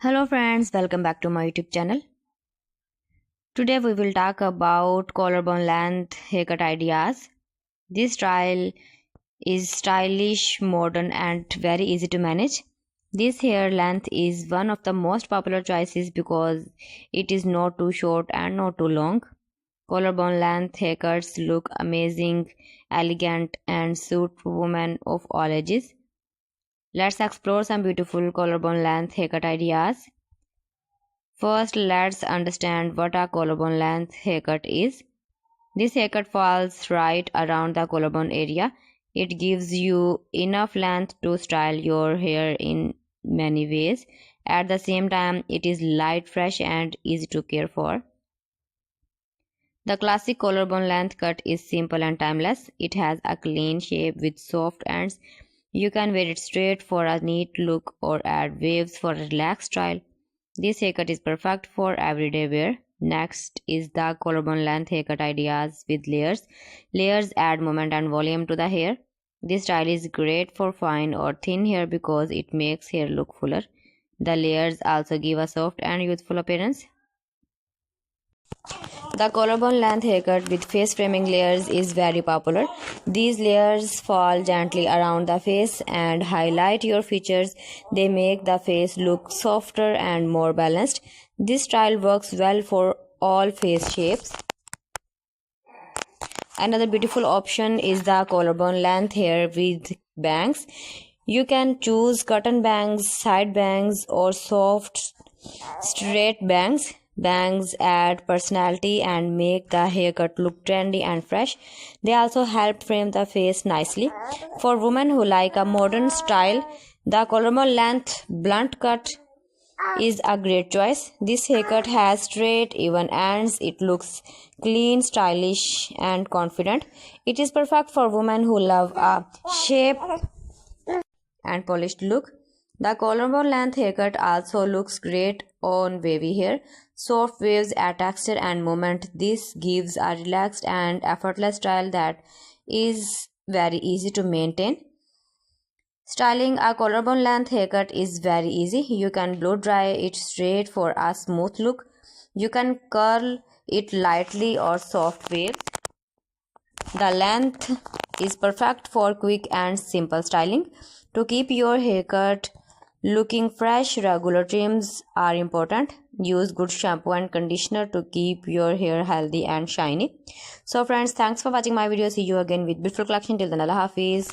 Hello friends, welcome back to my YouTube channel. Today we will talk about collarbone length haircut ideas. This style is stylish, modern and very easy to manage. This hair length is one of the most popular choices because it is not too short and not too long. Collarbone length haircuts look amazing, elegant and suit women of all ages. Let's explore some beautiful collarbone length haircut ideas. First, let's understand what a collarbone length haircut is. This haircut falls right around the collarbone area. It gives you enough length to style your hair in many ways. At the same time, it is light, fresh and easy to care for. The classic collarbone length cut is simple and timeless. It has a clean shape with soft ends. You can wear it straight for a neat look or add waves for a relaxed style. This haircut is perfect for everyday wear. Next is the collarbone length haircut ideas with layers. Layers add movement and volume to the hair. This style is great for fine or thin hair because it makes hair look fuller. The layers also give a soft and youthful appearance. The collarbone length haircut with face framing layers is very popular. These layers fall gently around the face and highlight your features. They make the face look softer and more balanced. This style works well for all face shapes. Another beautiful option is the collarbone length hair with bangs. You can choose cotton bangs, side bangs, or soft straight bangs. Bangs add personality and make the haircut look trendy and fresh. They also help frame the face nicely. For women who like a modern style, the collarbone length blunt cut is a great choice. This haircut has straight, even ends. It looks clean, stylish and confident. It is perfect for women who love a shape and polished look. The collarbone length haircut also looks great on wavy hair. Soft waves add texture and movement. This gives a relaxed and effortless style that is very easy to maintain. Styling a collarbone length haircut is very easy. You can blow dry it straight for a smooth look. You can curl it lightly or soft waves. The length is perfect for quick and simple styling. To keep your haircut looking fresh, regular trims are important. Use good shampoo and conditioner to keep your hair healthy and shiny. So friends, thanks for watching my video. See you again with beautiful collection. Till then, Allah Hafiz.